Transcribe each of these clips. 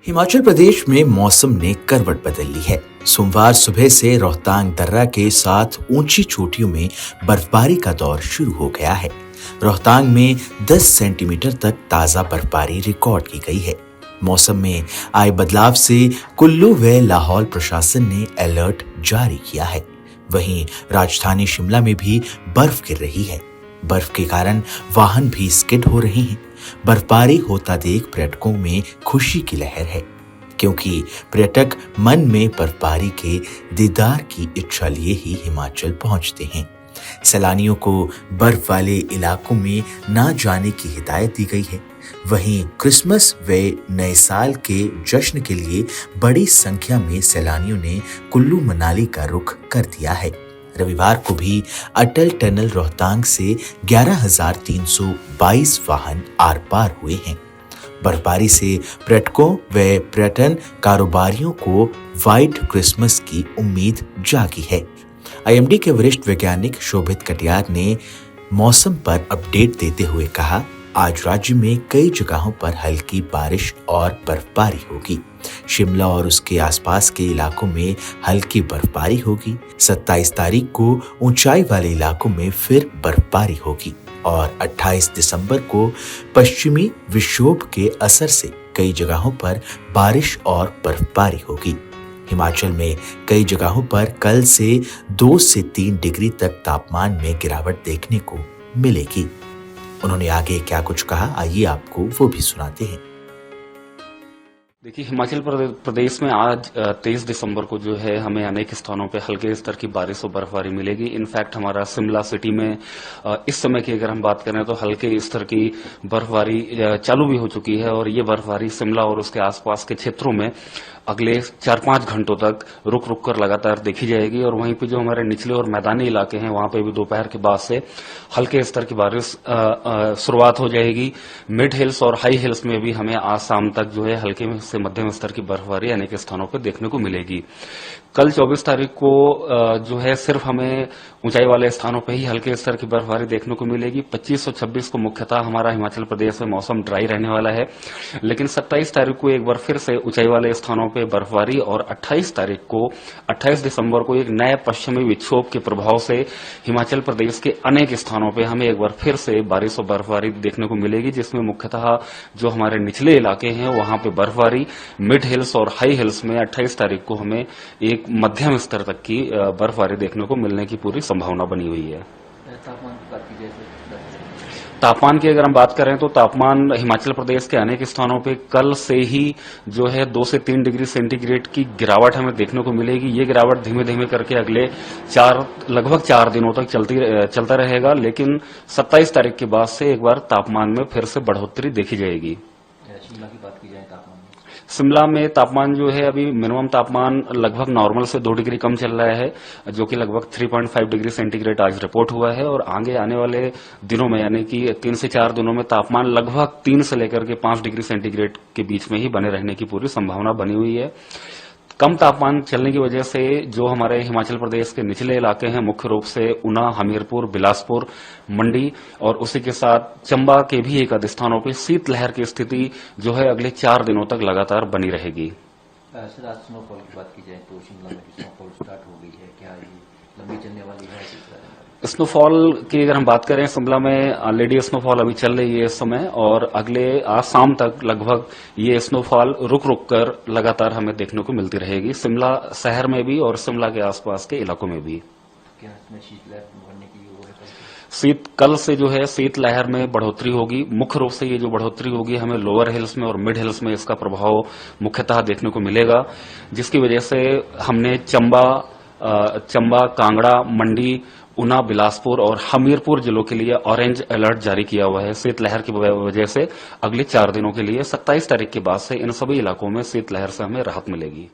हिमाचल प्रदेश में मौसम ने करवट बदल ली है। सोमवार सुबह से रोहतांग दर्रा के साथ ऊंची चोटियों में बर्फबारी का दौर शुरू हो गया है। रोहतांग में 10 सेंटीमीटर तक ताजा बर्फबारी रिकॉर्ड की गई है। मौसम में आए बदलाव से कुल्लू व लाहौल प्रशासन ने अलर्ट जारी किया है। वहीं राजधानी शिमला में भी बर्फ गिर रही है। बर्फ के कारण वाहन भी स्किड हो रहे हैं। बर्फबारी होता देख पर्यटकों में खुशी की लहर है, क्योंकि पर्यटक मन में बर्फबारी के दीदार की इच्छा लिए ही हिमाचल पहुंचते हैं। सैलानियों को बर्फ वाले इलाकों में ना जाने की हिदायत दी गई है। वहीं क्रिसमस व नए साल के जश्न के लिए बड़ी संख्या में सैलानियों ने कुल्लू मनाली का रुख कर दिया है। रविवार को भी अटल टनल रोहतांग से 11,322 वाहन आर पार हुए हैं। बर्फबारी से पर्यटकों व पर्यटन कारोबारियों को व्हाइट क्रिसमस की उम्मीद जागी है। आईएमडी के वरिष्ठ वैज्ञानिक शोभित कटियार ने मौसम पर अपडेट देते हुए कहा, आज राज्य में कई जगहों पर हल्की बारिश और बर्फबारी होगी। शिमला और उसके आसपास के इलाकों में हल्की बर्फबारी होगी। 27 तारीख को ऊंचाई वाले इलाकों में फिर बर्फबारी होगी और 28 दिसंबर को पश्चिमी विक्षोभ के असर से कई जगहों पर बारिश और बर्फबारी होगी। हिमाचल में कई जगहों पर कल से 2 से 3 डिग्री तक तापमान में गिरावट देखने को मिलेगी। उन्होंने आगे क्या कुछ कहा, आइए आपको वो भी सुनाते हैं। देखिए, हिमाचल प्रदेश में आज 23 दिसंबर को जो है हमें अनेक स्थानों पे हल्के स्तर की बारिश और बर्फबारी मिलेगी। इनफैक्ट हमारा शिमला सिटी में इस समय की अगर हम बात करें तो हल्के स्तर की बर्फबारी चालू भी हो चुकी है और ये बर्फबारी शिमला और उसके आसपास के क्षेत्रों में अगले 4-5 घंटों तक रुक रुक कर लगातार देखी जाएगी। और वहीं पे जो हमारे निचले और मैदानी इलाके हैं वहां पे भी दोपहर के बाद से हल्के स्तर की बारिश शुरुआत हो जाएगी। मिड हिल्स और हाई हिल्स में भी हमें आज शाम तक जो है हल्के से मध्यम स्तर की बर्फबारी अनेक स्थानों पर देखने को मिलेगी। कल 24 तारीख को जो है सिर्फ हमें ऊंचाई वाले स्थानों पर ही हल्के स्तर की बर्फबारी देखने को मिलेगी। 25 और 26 को मुख्यतः हमारा हिमाचल प्रदेश में मौसम ड्राई रहने वाला है, लेकिन 27 तारीख को एक बार फिर से ऊंचाई वाले स्थानों पे बर्फबारी और 28 दिसंबर को एक नए पश्चिमी विक्षोभ के प्रभाव से हिमाचल प्रदेश के अनेक स्थानों पे हमें एक बार फिर से बारिश और बर्फबारी देखने को मिलेगी, जिसमें मुख्यतः जो हमारे निचले इलाके हैं वहां पे बर्फबारी, मिड हिल्स और हाई हिल्स में 28 तारीख को हमें एक मध्यम स्तर तक की बर्फबारी देखने को मिलने की पूरी संभावना बनी हुई है। तापमान की अगर हम बात करें तो तापमान हिमाचल प्रदेश के अनेक स्थानों पे कल से ही जो है 2 से 3 डिग्री सेंटीग्रेड की गिरावट हमें देखने को मिलेगी। ये गिरावट धीमे धीमे करके अगले लगभग 4 दिनों तक चलता रहेगा, लेकिन 27 तारीख के बाद से एक बार तापमान में फिर से बढ़ोतरी देखी जाएगी। शिमला की बात की जाए, शिमला में तापमान जो है अभी मिनिमम तापमान लगभग नॉर्मल से 2 डिग्री कम चल रहा है, जो कि लगभग 3.5 डिग्री सेंटीग्रेड आज रिपोर्ट हुआ है। और आगे आने वाले दिनों में यानी कि 3 से 4 दिनों में तापमान लगभग 3 से लेकर के 5 डिग्री सेंटीग्रेड के बीच में ही बने रहने की पूरी संभावना बनी हुई है। कम तापमान चलने की वजह से जो हमारे हिमाचल प्रदेश के निचले इलाके हैं, मुख्य रूप से ऊना, हमीरपुर, बिलासपुर, मंडी और उसी के साथ चंबा के भी एक आध स्थानों पर शीतलहर की स्थिति जो है अगले 4 दिनों तक लगातार बनी रहेगी। सर, आज स्नोफॉल की बात की जाए तो शिमला में स्नोफॉल स्टार्ट हो गई है, क्या ये लंबी चलने वाली है? स्नोफॉल की अगर हम बात करें, शिमला में ऑलरेडी स्नोफॉल अभी चल रही है इस समय और अगले आज शाम तक लगभग ये स्नोफॉल रुक रुक कर लगातार हमें देखने को मिलती रहेगी, शिमला शहर में भी और शिमला के आसपास के इलाकों में भी। क्या इसमें शीतलहर बढ़ने की वो है? कल से जो है शीतलहर में बढ़ोतरी होगी। मुख्य रूप से ये जो बढ़ोतरी होगी हमें लोअर हिल्स में और मिड हिल्स में इसका प्रभाव मुख्यतः देखने को मिलेगा, जिसकी वजह से हमने चंबा, कांगड़ा, मंडी, ऊना, बिलासपुर और हमीरपुर जिलों के लिए ऑरेंज अलर्ट जारी किया हुआ है शीतलहर की वजह से। अगले 4 दिनों के लिए 27 तारीख के बाद से इन सभी इलाकों में शीतलहर से हमें राहत मिलेगी।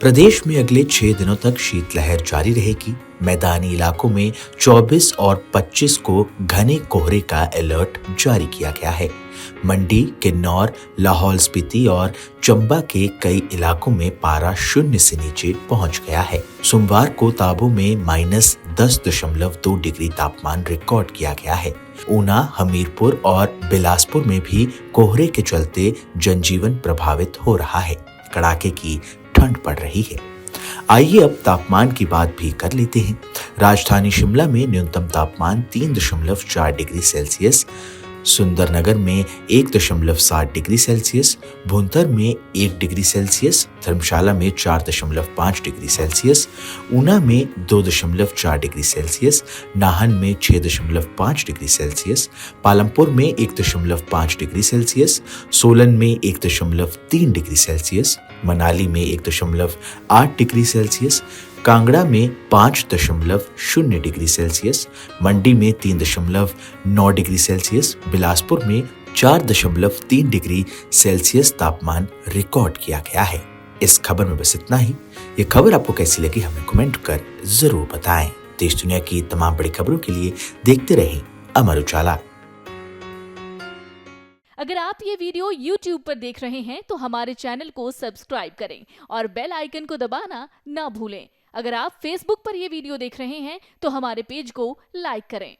प्रदेश में अगले 6 दिनों तक शीतलहर जारी रहेगी। मैदानी इलाकों में 24 और 25 को घने कोहरे का अलर्ट जारी किया गया है। मंडी, किन्नौर, लाहौल स्पीति और चंबा के कई इलाकों में पारा 0 से नीचे पहुंच गया है। सोमवार को ताबो में -10.2 डिग्री तापमान रिकॉर्ड किया गया है। ऊना, हमीरपुर और बिलासपुर में भी कोहरे के चलते जनजीवन प्रभावित हो रहा है। कड़ाके की ठंड पड़ रही है। आइए अब तापमान की बात भी कर लेते हैं। राजधानी शिमला में न्यूनतम तापमान 3.4 डिग्री सेल्सियस, सुंदरनगर में 1.7 डिग्री सेल्सियस, भुंतर में 1 डिग्री सेल्सियस, धर्मशाला में 4.5 डिग्री सेल्सियस, ऊना में 2.4 डिग्री सेल्सियस, नाहन में 6.5 डिग्री सेल्सियस, पालमपुर में 1.5 डिग्री सेल्सियस, सोलन में 1.3 डिग्री सेल्सियस, मनाली में 1.8 डिग्री सेल्सियस, कांगड़ा में 5.0 डिग्री सेल्सियस, मंडी में 3.9 डिग्री सेल्सियस, बिलासपुर में 4.3 डिग्री सेल्सियस तापमान रिकॉर्ड किया गया है। इस खबर में बस इतना ही। ये खबर आपको कैसी लगी हमें कमेंट कर जरूर बताएं। देश दुनिया की तमाम बड़ी खबरों के लिए देखते रहें अमर उजाला। अगर आप ये वीडियो YouTube पर देख रहे हैं तो हमारे चैनल को सब्सक्राइब करें और बेल आइकन को दबाना ना भूलें। अगर आप Facebook पर ये वीडियो देख रहे हैं तो हमारे पेज को लाइक करें।